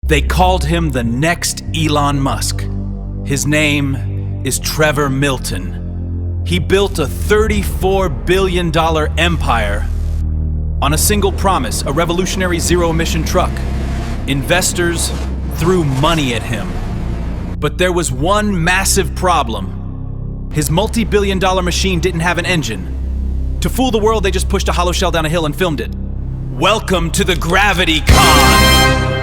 They called him the next Elon Musk. His name is Trevor Milton. He built a $34 billion empire on a single promise, a revolutionary zero-emission truck. Investors threw money at him. But there was one massive problem. His multi-billion-dollar machine didn't have an engine. To fool the world, they just pushed a hollow shell down a hill and filmed it. Welcome to the Gravity Con!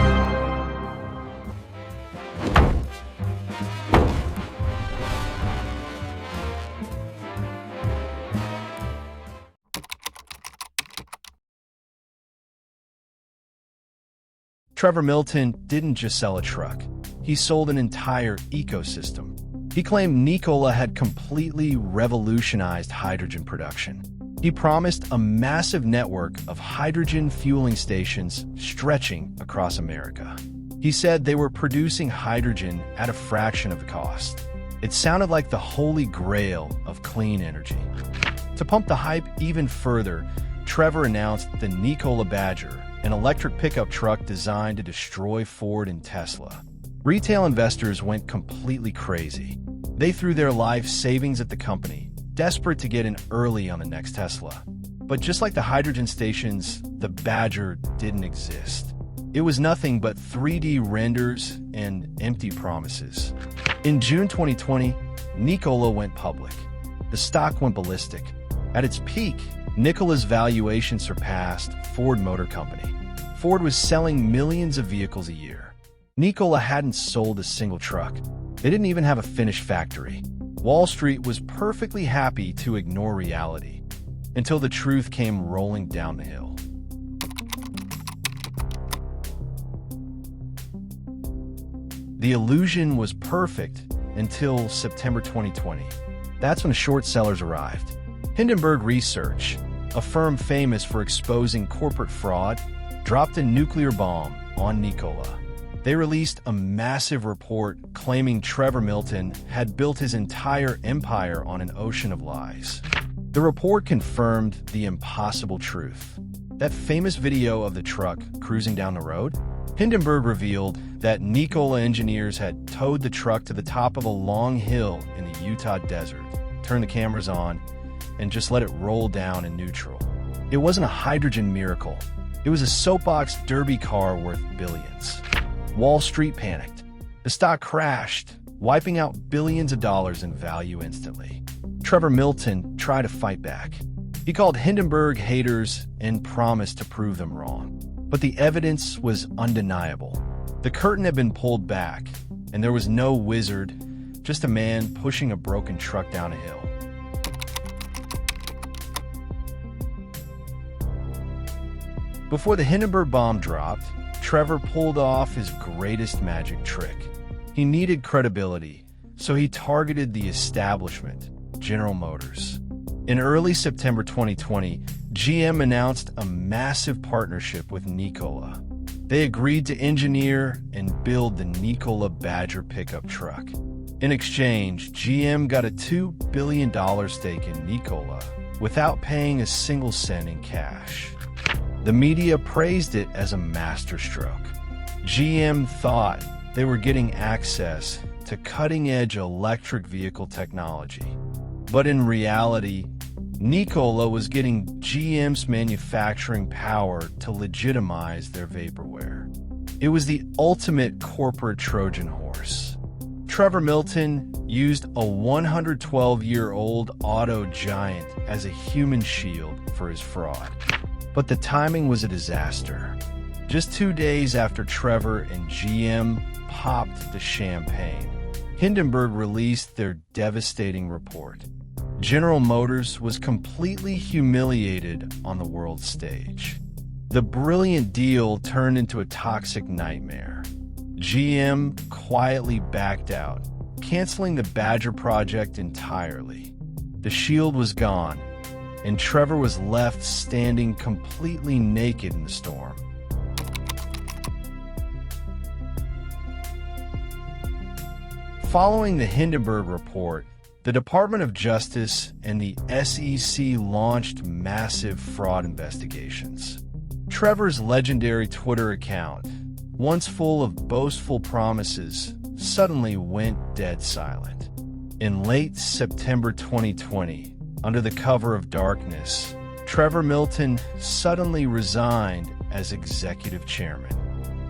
Trevor Milton didn't just sell a truck. He sold an entire ecosystem. He claimed Nikola had completely revolutionized hydrogen production. He promised a massive network of hydrogen fueling stations stretching across America. He said they were producing hydrogen at a fraction of the cost. It sounded like the holy grail of clean energy. To pump the hype even further, Trevor announced the Nikola Badger, an electric pickup truck designed to destroy Ford and Tesla. Retail investors went completely crazy. They threw their life savings at the company, desperate to get in early on the next Tesla. But just like the hydrogen stations, the Badger didn't exist. It was nothing but 3D renders and empty promises. In June 2020, Nikola went public. The stock went ballistic. At its peak, Nikola's valuation surpassed Ford Motor Company. Ford was selling millions of vehicles a year. Nikola hadn't sold a single truck. They didn't even have a finished factory. Wall Street was perfectly happy to ignore reality until the truth came rolling down the hill. The illusion was perfect until September 2020. That's when short sellers arrived. Hindenburg Research, a firm famous for exposing corporate fraud, dropped a nuclear bomb on Nikola. They released a massive report claiming Trevor Milton had built his entire empire on an ocean of lies. The report confirmed the impossible truth. That famous video of the truck cruising down the road? Hindenburg revealed that Nikola engineers had towed the truck to the top of a long hill in the Utah desert, turned the cameras on, and just let it roll down in neutral. It wasn't a hydrogen miracle. It was a soapbox derby car worth billions. Wall Street panicked. The stock crashed, wiping out billions of dollars in value instantly. Trevor Milton tried to fight back. He called Hindenburg haters and promised to prove them wrong. But the evidence was undeniable. The curtain had been pulled back, and there was no wizard, just a man pushing a broken truck down a hill. Before the Hindenburg bomb dropped, Trevor pulled off his greatest magic trick. He needed credibility, so he targeted the establishment, General Motors. In early September 2020, GM announced a massive partnership with Nikola. They agreed to engineer and build the Nikola Badger pickup truck. In exchange, GM got a $2 billion stake in Nikola without paying a single cent in cash. The media praised it as a masterstroke. GM thought they were getting access to cutting-edge electric vehicle technology. But in reality, Nikola was getting GM's manufacturing power to legitimize their vaporware. It was the ultimate corporate Trojan horse. Trevor Milton used a 112-year-old auto giant as a human shield for his fraud. But the timing was a disaster. Just 2 days after Trevor and GM popped the champagne, Hindenburg released their devastating report. General Motors was completely humiliated on the world stage. The brilliant deal turned into a toxic nightmare. GM quietly backed out, canceling the Badger project entirely. The shield was gone, and Trevor was left standing completely naked in the storm. Following the Hindenburg report, the Department of Justice and the SEC launched massive fraud investigations. Trevor's legendary Twitter account, once full of boastful promises, suddenly went dead silent. In late September 2020, under the cover of darkness, Trevor Milton suddenly resigned as executive chairman.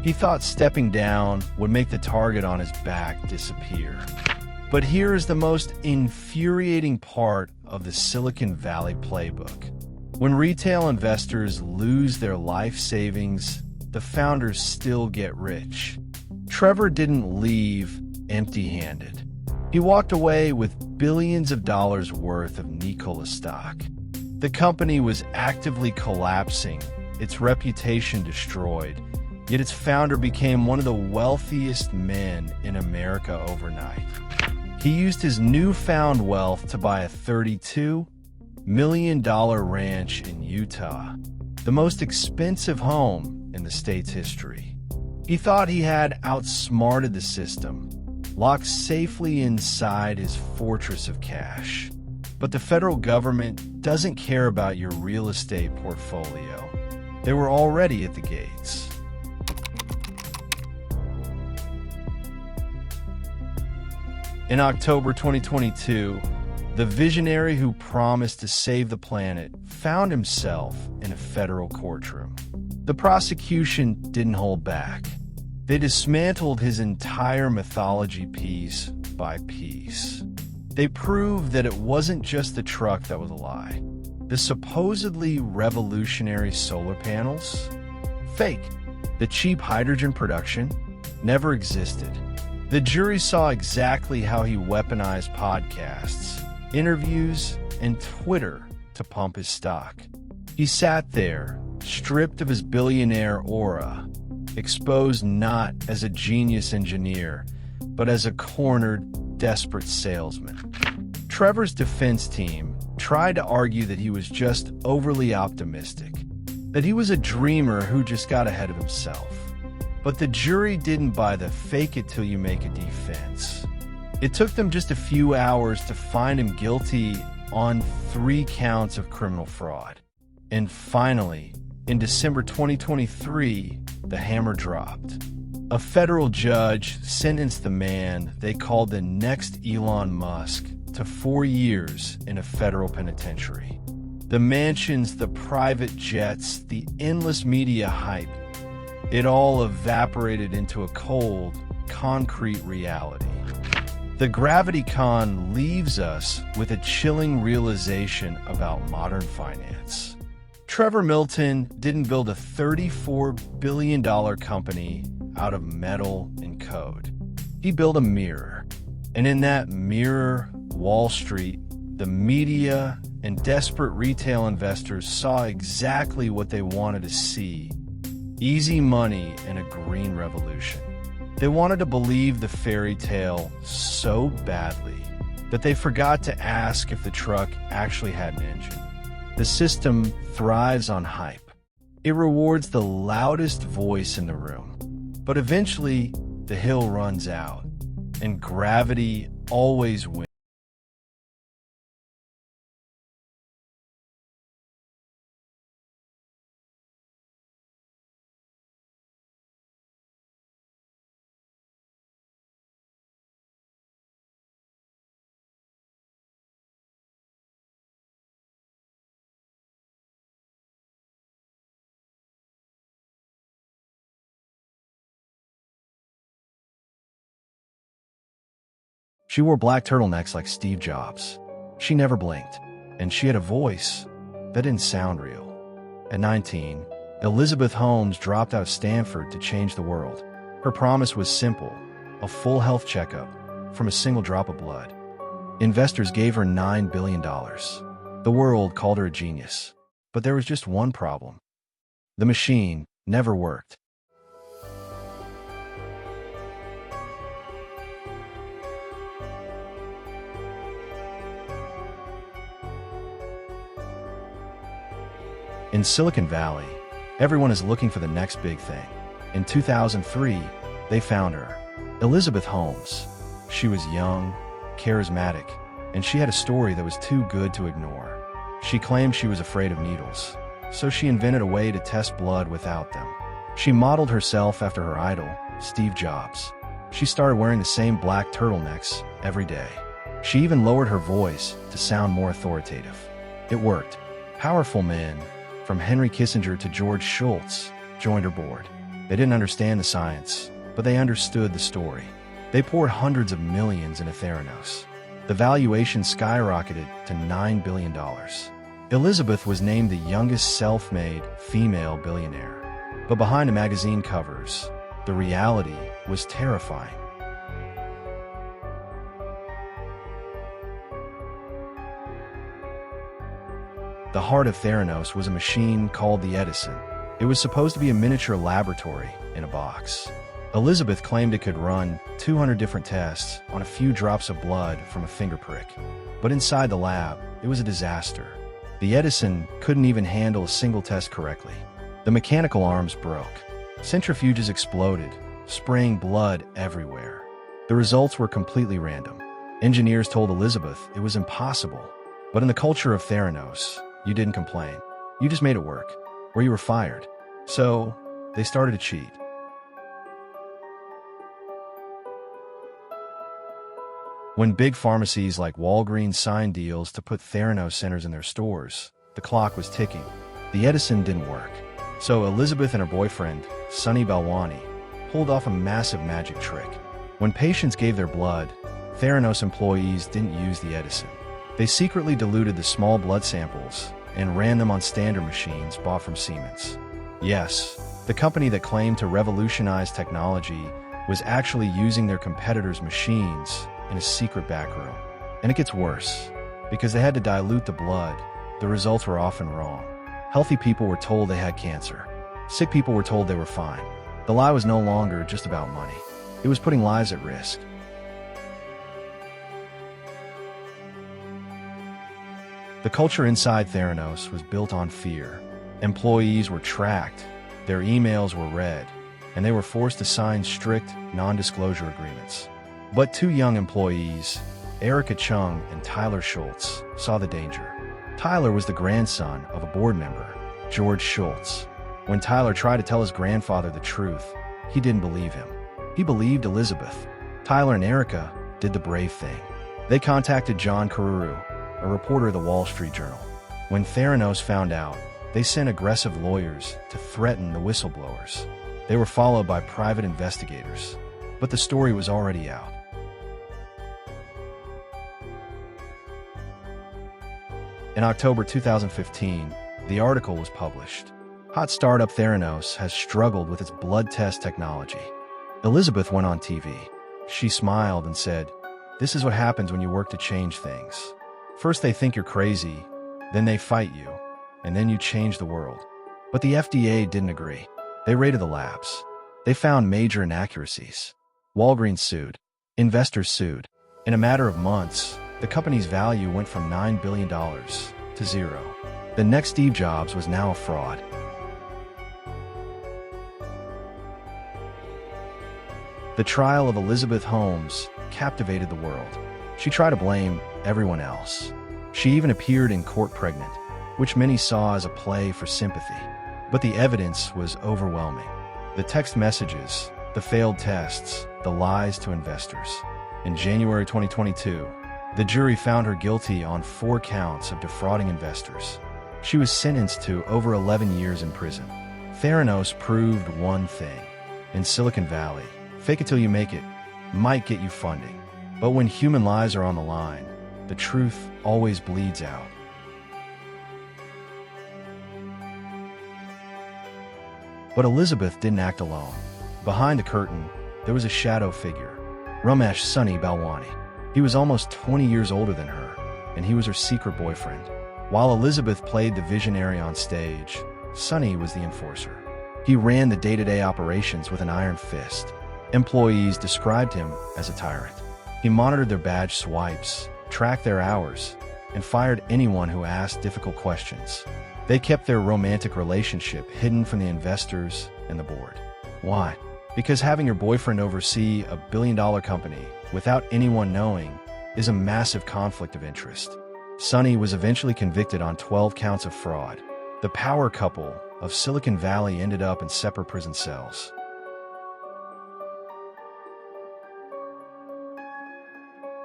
He thought stepping down would make the target on his back disappear. But here is the most infuriating part of the Silicon Valley playbook. When retail investors lose their life savings, the founders still get rich. Trevor didn't leave empty-handed. He walked away with billions of dollars worth of Nikola stock. The company was actively collapsing, its reputation destroyed, yet its founder became one of the wealthiest men in America overnight. He used his newfound wealth to buy a $32 million ranch in Utah, the most expensive home in the state's history. He thought he had outsmarted the system, locked safely inside his fortress of cash. But the federal government doesn't care about your real estate portfolio. They were already at the gates. In October 2022, the visionary who promised to save the planet found himself in a federal courtroom. The prosecution didn't hold back. They dismantled his entire mythology piece by piece. They proved that it wasn't just the truck that was a lie. The supposedly revolutionary solar panels? Fake. The cheap hydrogen production? Never existed. The jury saw exactly how he weaponized podcasts, interviews, and Twitter to pump his stock. He sat there, stripped of his billionaire aura, exposed not as a genius engineer, but as a cornered, desperate salesman. Trevor's defense team tried to argue that he was just overly optimistic, that he was a dreamer who just got ahead of himself. But the jury didn't buy the fake-it-till-you-make-it defense. It took them just a few hours to find him guilty on 3 counts of criminal fraud. And finally, in December 2023, the hammer dropped. A federal judge sentenced the man they called the next Elon Musk to 4 years in a federal penitentiary. The mansions, the private jets, the endless media hype, it all evaporated into a cold, concrete reality. The Gravity Con leaves us with a chilling realization about modern finance. Trevor Milton didn't build a $34 billion company out of metal and code. He built a mirror. And in that mirror, Wall Street, the media, and desperate retail investors saw exactly what they wanted to see: easy money and a green revolution. They wanted to believe the fairy tale so badly that they forgot to ask if the truck actually had an engine. The system thrives on hype. It rewards the loudest voice in the room. But eventually, the hill runs out, and gravity always wins. She wore black turtlenecks like Steve Jobs. She never blinked, and she had a voice that didn't sound real. At 19, Elizabeth Holmes dropped out of Stanford to change the world. Her promise was simple: a full health checkup from a single drop of blood. Investors gave her $9 billion. The world called her a genius. But there was just one problem. The machine never worked. In Silicon Valley, everyone is looking for the next big thing. In 2003, they found her, Elizabeth Holmes. She was young, charismatic, and she had a story that was too good to ignore. She claimed she was afraid of needles, so she invented a way to test blood without them. She modeled herself after her idol, Steve Jobs. She started wearing the same black turtlenecks every day. She even lowered her voice to sound more authoritative. It worked. Powerful men, from Henry Kissinger to George Shultz, joined her board. They didn't understand the science, but they understood the story. They poured hundreds of millions into Theranos. The valuation skyrocketed to $9 billion. Elizabeth was named the youngest self-made female billionaire. But behind the magazine covers, the reality was terrifying. The heart of Theranos was a machine called the Edison. It was supposed to be a miniature laboratory in a box. Elizabeth claimed it could run 200 different tests on a few drops of blood from a finger prick. But inside the lab, it was a disaster. The Edison couldn't even handle a single test correctly. The mechanical arms broke. Centrifuges exploded, spraying blood everywhere. The results were completely random. Engineers told Elizabeth it was impossible. But in the culture of Theranos, you didn't complain. You just made it work, or you were fired. So, they started to cheat. When big pharmacies like Walgreens signed deals to put Theranos centers in their stores, the clock was ticking. The Edison didn't work. So Elizabeth and her boyfriend, Sunny Balwani, pulled off a massive magic trick. When patients gave their blood, Theranos employees didn't use the Edison. They secretly diluted the small blood samples and ran them on standard machines bought from Siemens. Yes, the company that claimed to revolutionize technology was actually using their competitors' machines in a secret back room. And it gets worse. Because they had to dilute the blood, the results were often wrong. Healthy people were told they had cancer. Sick people were told they were fine. The lie was no longer just about money. It was putting lives at risk. The culture inside Theranos was built on fear. Employees were tracked, their emails were read, and they were forced to sign strict non-disclosure agreements. But two young employees, Erica Chung and Tyler Schultz, saw the danger. Tyler was the grandson of a board member, George Shultz. When Tyler tried to tell his grandfather the truth, he didn't believe him. He believed Elizabeth. Tyler and Erica did the brave thing. They contacted John Carreyrou, a reporter of the Wall Street Journal. When Theranos found out, they sent aggressive lawyers to threaten the whistleblowers. They were followed by private investigators. But the story was already out. In October 2015, the article was published. Hot startup Theranos has struggled with its blood test technology. Elizabeth went on TV. She smiled and said, "This is what happens when you work to change things. First they think you're crazy, then they fight you, and then you change the world." But the FDA didn't agree. They raided the labs. They found major inaccuracies. Walgreens sued. Investors sued. In a matter of months, the company's value went from $9 billion to zero. The next Steve Jobs was now a fraud. The trial of Elizabeth Holmes captivated the world. She tried to blame everyone else. She even appeared in court pregnant, which many saw as a play for sympathy. But the evidence was overwhelming. The text messages, the failed tests, the lies to investors. In January 2022, the jury found her guilty on 4 counts of defrauding investors. She was sentenced to over 11 years in prison. Theranos proved one thing. In Silicon Valley, fake it till you make it might get you funding. But when human lives are on the line, the truth always bleeds out. But Elizabeth didn't act alone. Behind the curtain, there was a shadow figure, Ramesh Sunny Balwani. He was almost 20 years older than her, and he was her secret boyfriend. While Elizabeth played the visionary on stage, Sunny was the enforcer. He ran the day-to-day operations with an iron fist. Employees described him as a tyrant. He monitored their badge swipes, tracked their hours, and fired anyone who asked difficult questions. They kept their romantic relationship hidden from the investors and the board. Why? Because having your boyfriend oversee a billion-dollar company without anyone knowing is a massive conflict of interest. Sunny was eventually convicted on 12 counts of fraud. The power couple of Silicon Valley ended up in separate prison cells.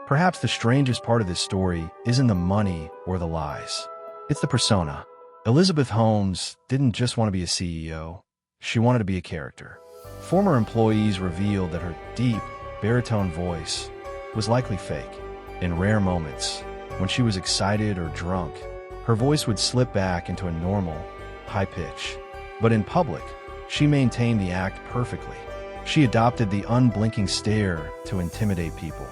Perhaps the strangest part of this story isn't the money or the lies. It's the persona. Elizabeth Holmes didn't just want to be a CEO. She wanted to be a character. Former employees revealed that her deep, baritone voice was likely fake. In rare moments, when she was excited or drunk, her voice would slip back into a normal, high pitch. But in public, she maintained the act perfectly. She adopted the unblinking stare to intimidate people.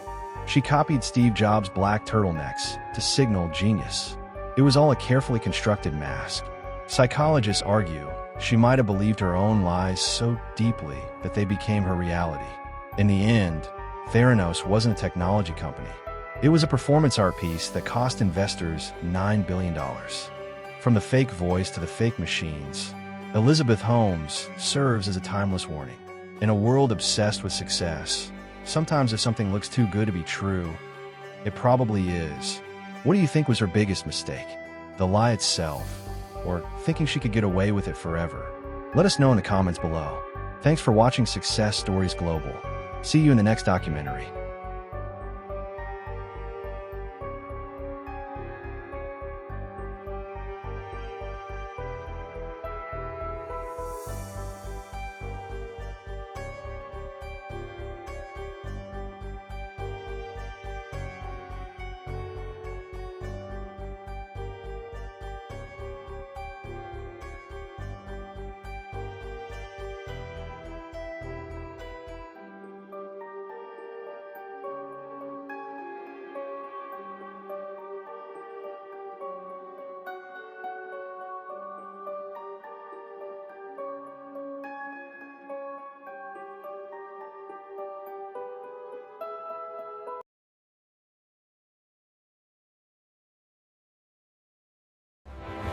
She copied Steve Jobs' black turtlenecks to signal genius. It was all a carefully constructed mask. Psychologists argue she might have believed her own lies so deeply that they became her reality. In the end, Theranos wasn't a technology company. It was a performance art piece that cost investors $9 billion. From the fake voice to the fake machines, Elizabeth Holmes serves as a timeless warning. In a world obsessed with success, sometimes if something looks too good to be true, it probably is. What do you think was her biggest mistake? The lie itself, or thinking she could get away with it forever? Let us know in the comments below. Thanks for watching Success Stories Global. See you in the next documentary.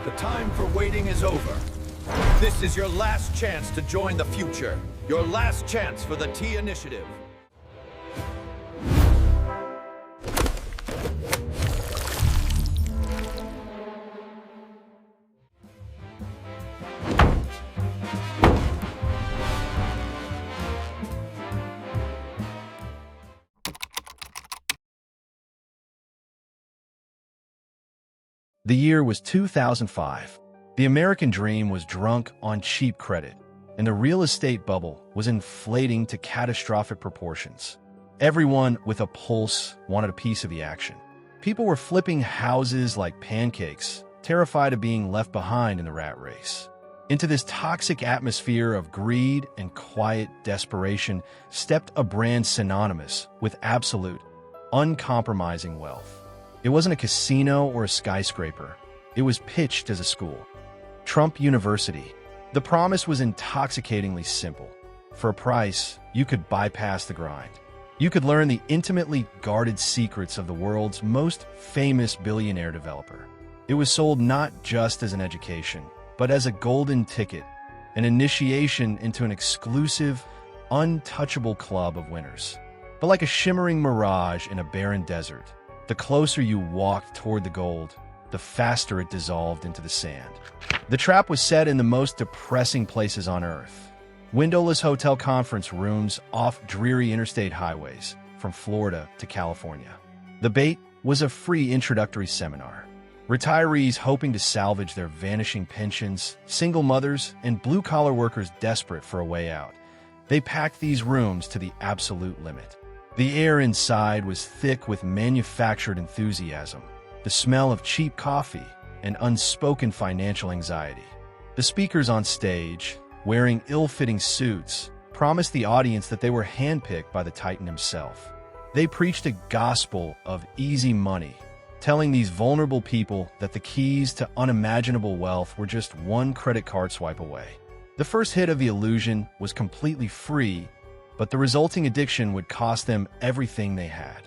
The time for waiting is over. This is your last chance to join the future. Your last chance for the T Initiative. The year was 2005. The American dream was drunk on cheap credit, and the real estate bubble was inflating to catastrophic proportions. Everyone with a pulse wanted a piece of the action. People were flipping houses like pancakes, terrified of being left behind in the rat race. Into this toxic atmosphere of greed and quiet desperation stepped a brand synonymous with absolute, uncompromising wealth. It wasn't a casino or a skyscraper. It was pitched as a school. Trump University. The promise was intoxicatingly simple. For a price, you could bypass the grind. You could learn the intimately guarded secrets of the world's most famous billionaire developer. It was sold not just as an education, but as a golden ticket, an initiation into an exclusive, untouchable club of winners. But like a shimmering mirage in a barren desert, the closer you walked toward the gold, the faster it dissolved into the sand. The trap was set in the most depressing places on Earth. Windowless hotel conference rooms off dreary interstate highways, from Florida to California. The bait was a free introductory seminar. Retirees hoping to salvage their vanishing pensions, single mothers, and blue-collar workers desperate for a way out. They packed these rooms to the absolute limit. The air inside was thick with manufactured enthusiasm, the smell of cheap coffee, and unspoken financial anxiety. The speakers on stage, wearing ill-fitting suits, promised the audience that they were handpicked by the Titan himself. They preached a gospel of easy money, telling these vulnerable people that the keys to unimaginable wealth were just one credit card swipe away. The first hit of the illusion was completely free, but the resulting addiction would cost them everything they had.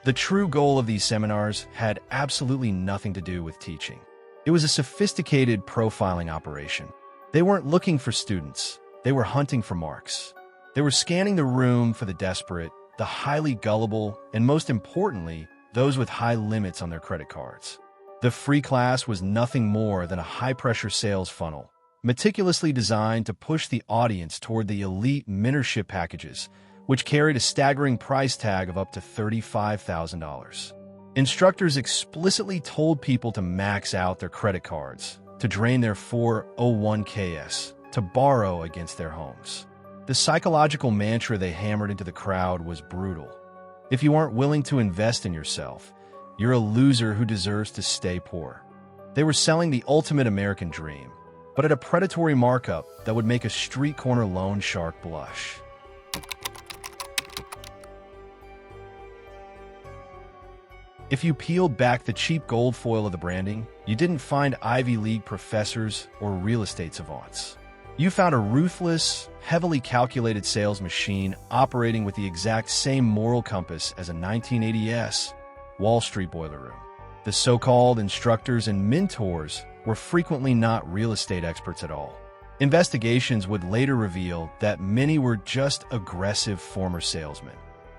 The true goal of these seminars had absolutely nothing to do with teaching. It was a sophisticated profiling operation. They weren't looking for students. They were hunting for marks. They were scanning the room for the desperate, the highly gullible, and most importantly, those with high limits on their credit cards. The free class was nothing more than a high-pressure sales funnel, meticulously designed to push the audience toward the elite mentorship packages, which carried a staggering price tag of up to $35,000. Instructors explicitly told people to max out their credit cards, to drain their 401ks, to borrow against their homes. The psychological mantra they hammered into the crowd was brutal. If you aren't willing to invest in yourself, you're a loser who deserves to stay poor. They were selling the ultimate American dream, but at a predatory markup that would make a street corner loan shark blush. If you peeled back the cheap gold foil of the branding, you didn't find Ivy League professors or real estate savants. You found a ruthless, heavily calculated sales machine operating with the exact same moral compass as a 1980s Wall Street boiler room. The so-called instructors and mentors were frequently not real estate experts at all. Investigations would later reveal that many were just aggressive former salesmen,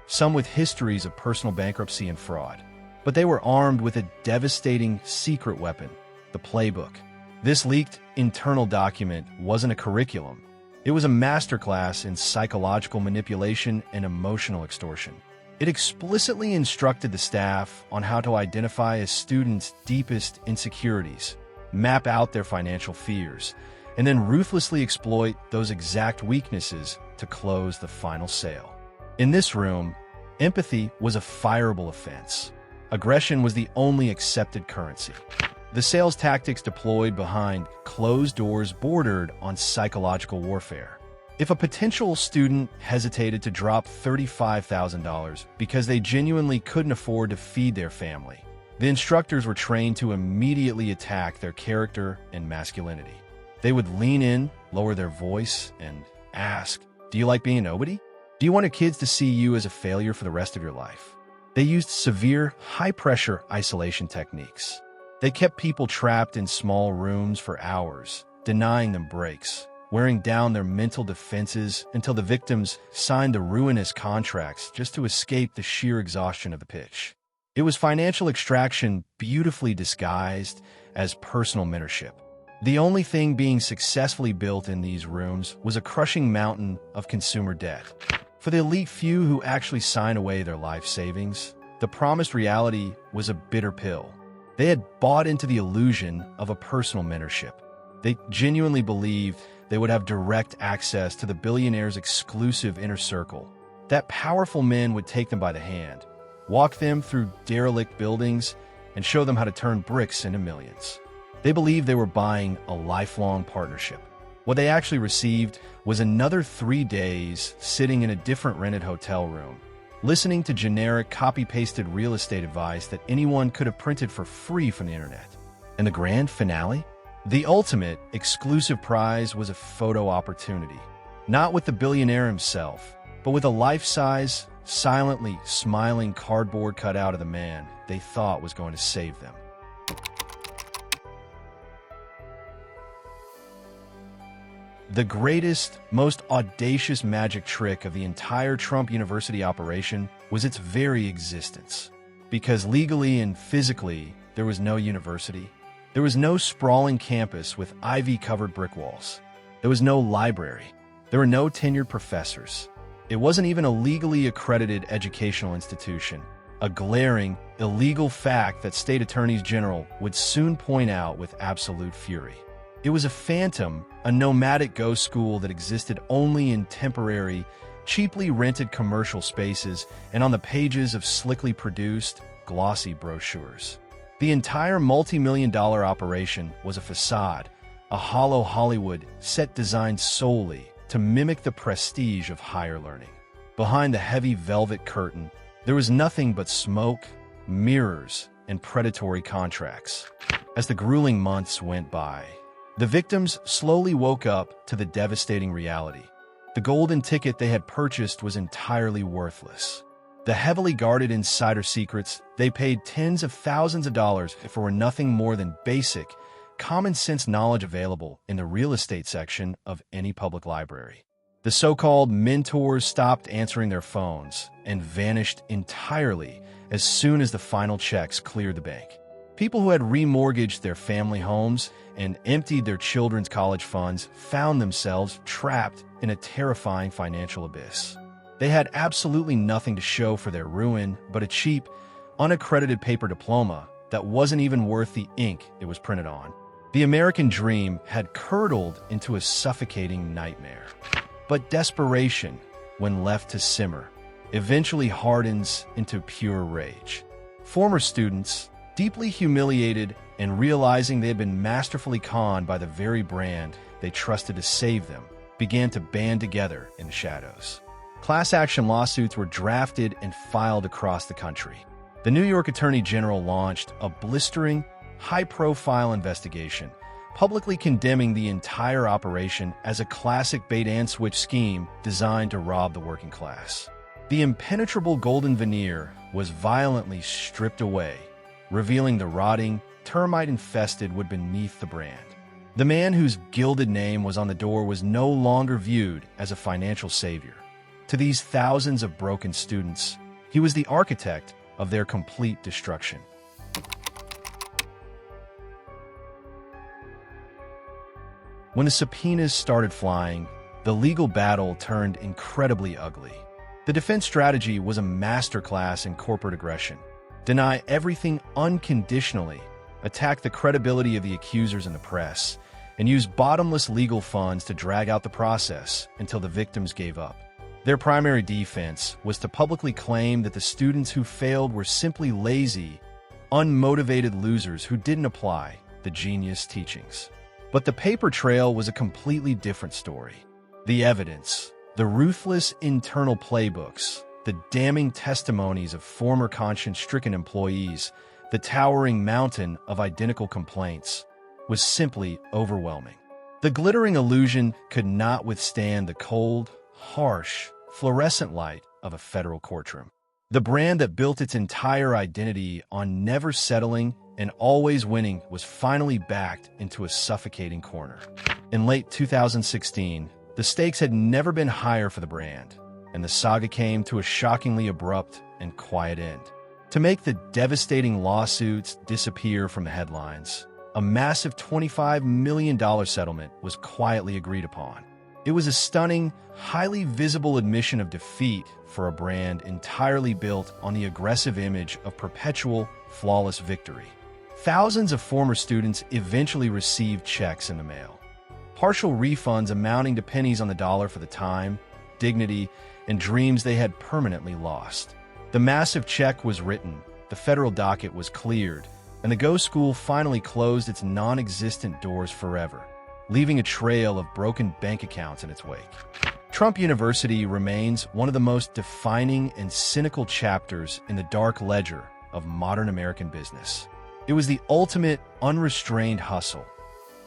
some with histories of personal bankruptcy and fraud. But they were armed with a devastating secret weapon, the playbook. This leaked internal document wasn't a curriculum. It was a masterclass in psychological manipulation and emotional extortion. It explicitly instructed the staff on how to identify a student's deepest insecurities, map out their financial fears, and then ruthlessly exploit those exact weaknesses to close the final sale. In this room, empathy was a fireable offense. Aggression was the only accepted currency. The sales tactics deployed behind closed doors bordered on psychological warfare. If a potential student hesitated to drop $35,000 because they genuinely couldn't afford to feed their family, the instructors were trained to immediately attack their character and masculinity. They would lean in, lower their voice, and ask, "Do you like being a nobody? Do you want your kids to see you as a failure for the rest of your life?" They used severe, high-pressure isolation techniques. They kept people trapped in small rooms for hours, denying them breaks, wearing down their mental defenses until the victims signed the ruinous contracts just to escape the sheer exhaustion of the pitch. It was financial extraction beautifully disguised as personal mentorship. The only thing being successfully built in these rooms was a crushing mountain of consumer debt. For the elite few who actually sign away their life savings, the promised reality was a bitter pill. They had bought into the illusion of a personal mentorship. They genuinely believed they would have direct access to the billionaire's exclusive inner circle, that powerful men would take them by the hand, walk them through derelict buildings, and show them how to turn bricks into millions. They believed they were buying a lifelong partnership. What they actually received was another 3 days sitting in a different rented hotel room, listening to generic copy-pasted real estate advice that anyone could have printed for free from the internet. And the grand finale? The ultimate exclusive prize was a photo opportunity, not with the billionaire himself, but with a life-size, silently smiling cardboard cutout of the man they thought was going to save them. The greatest, most audacious magic trick of the entire Trump University operation was its very existence. Because legally and physically, there was no university. There was no sprawling campus with ivy-covered brick walls. There was no library. There were no tenured professors. It wasn't even a legally accredited educational institution, a glaring, illegal fact that state attorneys general would soon point out with absolute fury. It was a phantom, a nomadic ghost school that existed only in temporary, cheaply rented commercial spaces and on the pages of slickly produced, glossy brochures. The entire multi-million-dollar operation was a facade, a hollow Hollywood set designed solely to mimic the prestige of higher learning. Behind the heavy velvet curtain, there was nothing but smoke, mirrors, and predatory contracts. As the grueling months went by, the victims slowly woke up to the devastating reality. The golden ticket they had purchased was entirely worthless. The heavily guarded insider secrets they paid tens of thousands of dollars for were nothing more than basic, common-sense knowledge available in the real estate section of any public library. The so-called mentors stopped answering their phones and vanished entirely as soon as the final checks cleared the bank. People who had remortgaged their family homes and emptied their children's college funds found themselves trapped in a terrifying financial abyss. They had absolutely nothing to show for their ruin but a cheap, unaccredited paper diploma that wasn't even worth the ink it was printed on. The American dream had curdled into a suffocating nightmare. But desperation, when left to simmer, eventually hardens into pure rage. Former students, deeply humiliated and realizing they had been masterfully conned by the very brand they trusted to save them, began to band together in the shadows. Class action lawsuits were drafted and filed across the country. The New York Attorney General launched a blistering, high-profile investigation, publicly condemning the entire operation as a classic bait-and-switch scheme designed to rob the working class. The impenetrable golden veneer was violently stripped away, revealing the rotting, termite-infested wood beneath the brand. The man whose gilded name was on the door was no longer viewed as a financial savior. To these thousands of broken students, he was the architect of their complete destruction. When the subpoenas started flying, the legal battle turned incredibly ugly. The defense strategy was a masterclass in corporate aggression. Deny everything unconditionally, attack the credibility of the accusers in the press, and use bottomless legal funds to drag out the process until the victims gave up. Their primary defense was to publicly claim that the students who failed were simply lazy, unmotivated losers who didn't apply the genius teachings. But the paper trail was a completely different story. The evidence, the ruthless internal playbooks, the damning testimonies of former conscience-stricken employees, the towering mountain of identical complaints, was simply overwhelming. The glittering illusion could not withstand the cold, harsh, fluorescent light of a federal courtroom. The brand that built its entire identity on never settling and always winning was finally backed into a suffocating corner. In late 2016, the stakes had never been higher for the brand, and the saga came to a shockingly abrupt and quiet end. To make the devastating lawsuits disappear from the headlines, a massive $25 million settlement was quietly agreed upon. It was a stunning, highly visible admission of defeat for a brand entirely built on the aggressive image of perpetual, flawless victory. Thousands of former students eventually received checks in the mail. Partial refunds amounting to pennies on the dollar for the time, dignity, and dreams they had permanently lost. The massive check was written, the federal docket was cleared, and the Go School finally closed its non-existent doors forever, leaving a trail of broken bank accounts in its wake. Trump University remains one of the most defining and cynical chapters in the dark ledger of modern American business. It was the ultimate unrestrained hustle,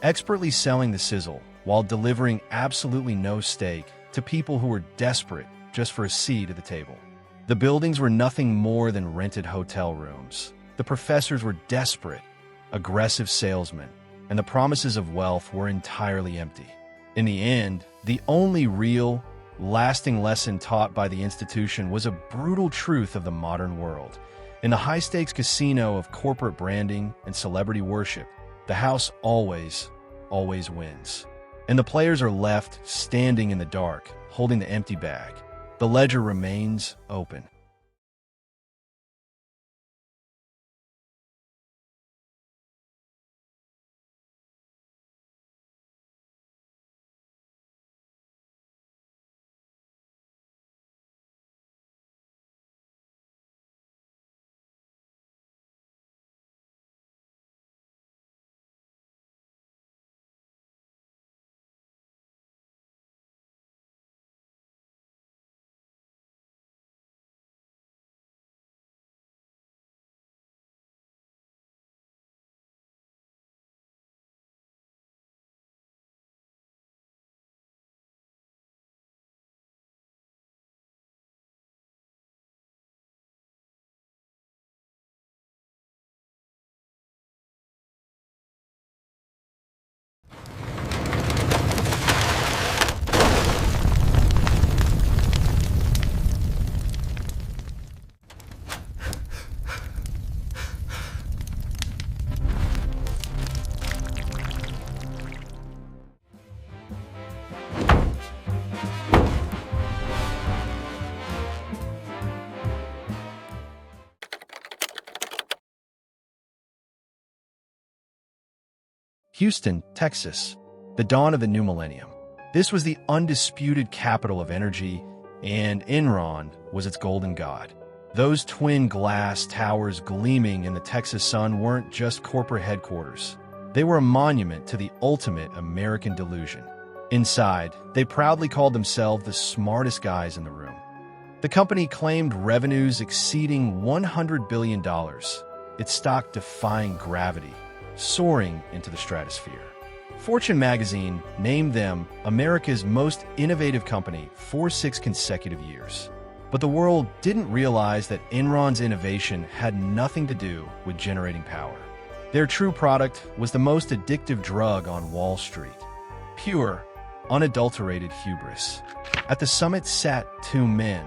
expertly selling the sizzle while delivering absolutely no stake to people who were desperate just for a seat at the table. The buildings were nothing more than rented hotel rooms. The professors were desperate, aggressive salesmen, and the promises of wealth were entirely empty. In the end, the only real, lasting lesson taught by the institution was a brutal truth of the modern world. In the high-stakes casino of corporate branding and celebrity worship, the house always wins. And the players are left standing in the dark, holding the empty bag. The ledger remains open. Houston, Texas, the dawn of the new millennium. This was the undisputed capital of energy, and Enron was its golden god. Those twin glass towers gleaming in the Texas sun weren't just corporate headquarters. They were a monument to the ultimate American delusion. Inside, they proudly called themselves the smartest guys in the room. The company claimed revenues exceeding $100 billion, its stock defying gravity, soaring into the stratosphere. Fortune magazine named them America's most innovative company for 6 consecutive years. But the world didn't realize that Enron's innovation had nothing to do with generating power. Their true product was the most addictive drug on Wall Street: pure, unadulterated hubris. At the summit sat 2 men,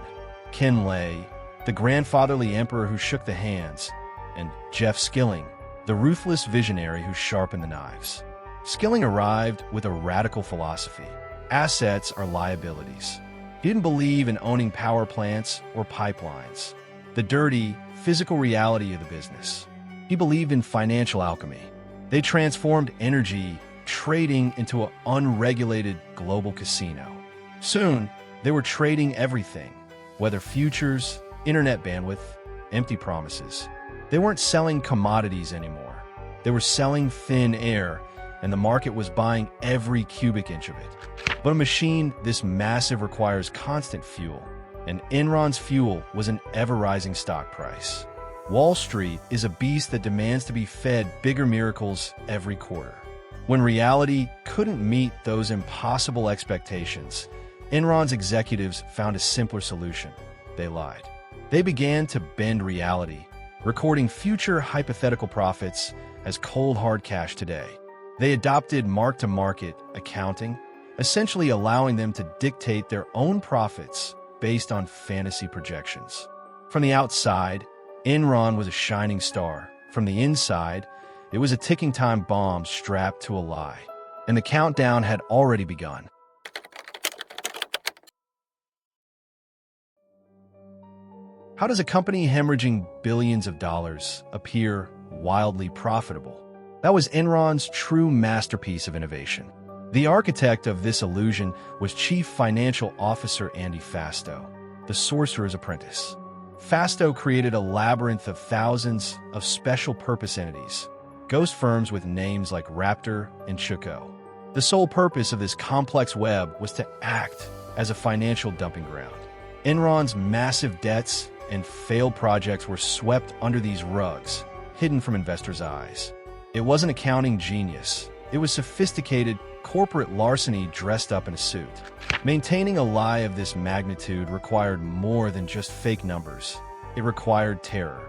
Ken Lay, the grandfatherly emperor who shook the hands, and Jeff Skilling, the ruthless visionary who sharpened the knives. Skilling arrived with a radical philosophy: assets are liabilities. He didn't believe in owning power plants or pipelines, the dirty, physical reality of the business. He believed in financial alchemy. They transformed energy trading into an unregulated global casino. Soon, they were trading everything, whether futures, internet bandwidth, empty promises. They weren't selling commodities anymore. They were selling thin air, and the market was buying every cubic inch of it. But a machine this massive requires constant fuel, and Enron's fuel was an ever-rising stock price. Wall Street is a beast that demands to be fed bigger miracles every quarter. When reality couldn't meet those impossible expectations, Enron's executives found a simpler solution. They lied. They began to bend reality, recording future hypothetical profits as cold hard cash today. They adopted mark-to-market accounting, essentially allowing them to dictate their own profits based on fantasy projections. From the outside, Enron was a shining star. From the inside, it was a ticking time bomb strapped to a lie. And the countdown had already begun. How does a company hemorrhaging billions of dollars appear wildly profitable? That was Enron's true masterpiece of innovation. The architect of this illusion was Chief Financial Officer Andy Fastow, the sorcerer's apprentice. Fastow created a labyrinth of thousands of special-purpose entities, ghost firms with names like Raptor and Chuko. The sole purpose of this complex web was to act as a financial dumping ground. Enron's massive debts and failed projects were swept under these rugs, hidden from investors' eyes. It wasn't accounting genius. It was sophisticated corporate larceny dressed up in a suit. Maintaining a lie of this magnitude required more than just fake numbers. It required terror.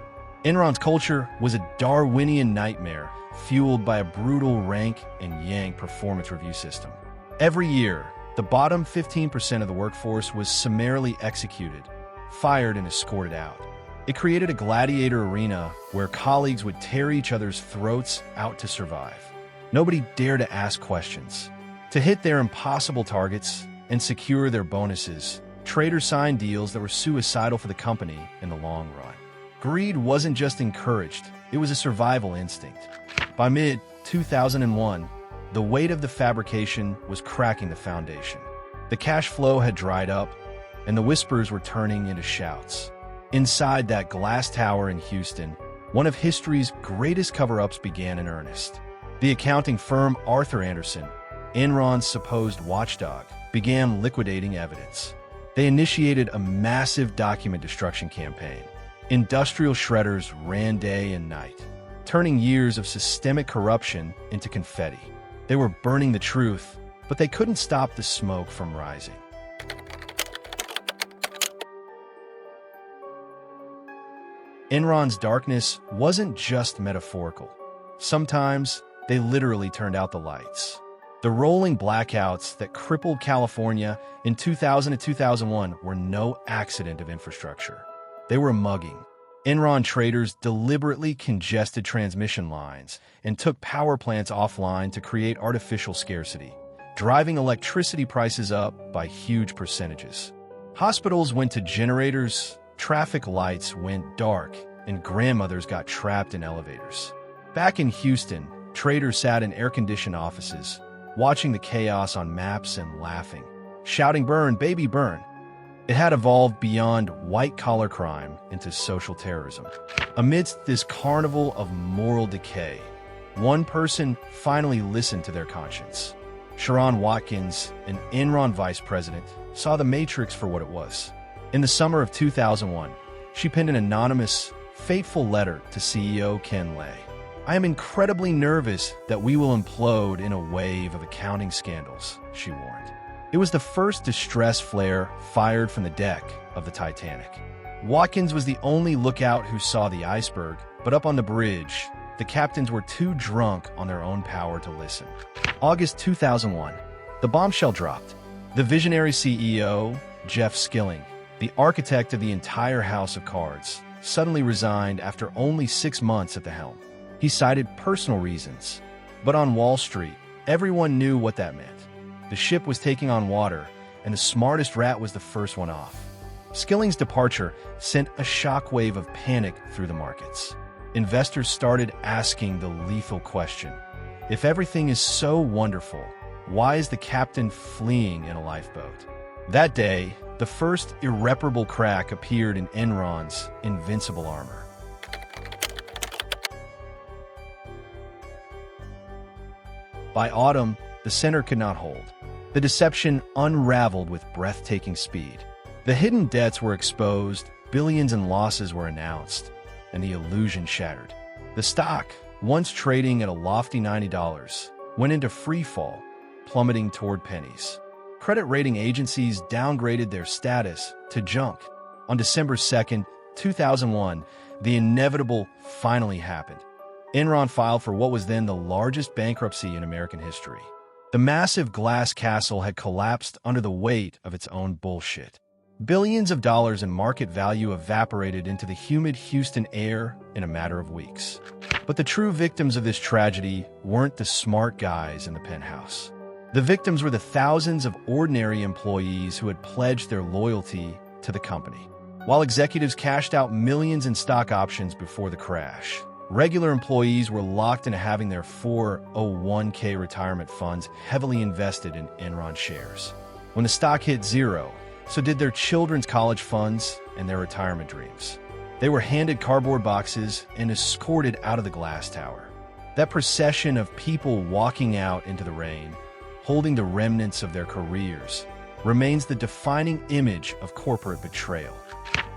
Enron's culture was a Darwinian nightmare, fueled by a brutal rank and yank performance review system. Every year, the bottom 15% of the workforce was summarily executed, fired, and escorted out. It created a gladiator arena where colleagues would tear each other's throats out to survive. Nobody dared to ask questions. To hit their impossible targets and secure their bonuses, traders signed deals that were suicidal for the company in the long run. Greed wasn't just encouraged, it was a survival instinct. By mid-2001, the weight of the fabrication was cracking the foundation. The cash flow had dried up, and the whispers were turning into shouts. Inside that glass tower in Houston, one of history's greatest cover-ups began in earnest. The accounting firm Arthur Andersen, Enron's supposed watchdog, began liquidating evidence. They initiated a massive document destruction campaign. Industrial shredders ran day and night, turning years of systemic corruption into confetti. They were burning the truth, but they couldn't stop the smoke from rising. Enron's darkness wasn't just metaphorical. Sometimes, they literally turned out the lights. The rolling blackouts that crippled California in 2000 and 2001 were no accident of infrastructure. They were a mugging. Enron traders deliberately congested transmission lines and took power plants offline to create artificial scarcity, driving electricity prices up by huge percentages. Hospitals went to generators, traffic lights went dark, and grandmothers got trapped in elevators. Back in Houston, traders sat in air-conditioned offices, watching the chaos on maps and laughing, shouting, "Burn, baby, burn." It had evolved beyond white-collar crime into social terrorism. Amidst this carnival of moral decay, one person finally listened to their conscience. Sharon Watkins, an Enron vice president, saw the Matrix for what it was. In the summer of 2001, she penned an anonymous, fateful letter to CEO Ken Lay. "I am incredibly nervous that we will implode in a wave of accounting scandals," she warned. It was the first distress flare fired from the deck of the Titanic. Watkins was the only lookout who saw the iceberg, but up on the bridge, the captains were too drunk on their own power to listen. August 2001, the bombshell dropped. The visionary CEO, Jeff Skilling, the architect of the entire house of cards, suddenly resigned after only 6 months at the helm. He cited personal reasons, but on Wall Street, everyone knew what that meant. The ship was taking on water, and the smartest rat was the first one off. Skilling's departure sent a shockwave of panic through the markets. Investors started asking the lethal question: if everything is so wonderful, why is the captain fleeing in a lifeboat? That day, the first irreparable crack appeared in Enron's invincible armor. By autumn, the center could not hold. The deception unraveled with breathtaking speed. The hidden debts were exposed, billions in losses were announced, and the illusion shattered. The stock, once trading at a lofty $90, went into free fall, plummeting toward pennies. Credit rating agencies downgraded their status to junk. On December 2nd, 2001, the inevitable finally happened. Enron filed for what was then the largest bankruptcy in American history. The massive glass castle had collapsed under the weight of its own bullshit. Billions of dollars in market value evaporated into the humid Houston air in a matter of weeks. But the true victims of this tragedy weren't the smart guys in the penthouse. The victims were the thousands of ordinary employees who had pledged their loyalty to the company. While executives cashed out millions in stock options before the crash, regular employees were locked into having their 401k retirement funds heavily invested in Enron shares. When the stock hit zero, so did their children's college funds and their retirement dreams. They were handed cardboard boxes and escorted out of the glass tower. That procession of people walking out into the rain, holding the remnants of their careers, remains the defining image of corporate betrayal.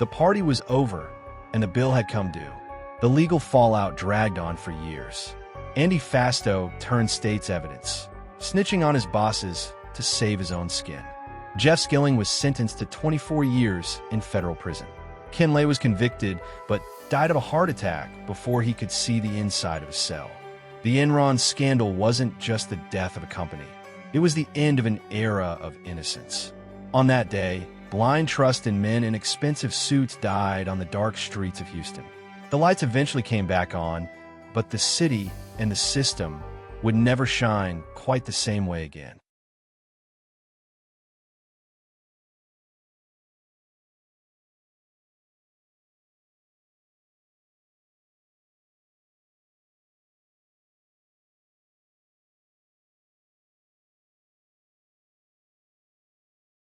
The party was over, and the bill had come due. The legal fallout dragged on for years. Andy Fasto turned state's evidence, snitching on his bosses to save his own skin. Jeff Skilling was sentenced to 24 years in federal prison. Ken Lay was convicted, but died of a heart attack before he could see the inside of a cell. The Enron scandal wasn't just the death of a company. It was the end of an era of innocence. On that day, blind trust in men in expensive suits died on the dark streets of Houston. The lights eventually came back on, but the city and the system would never shine quite the same way again.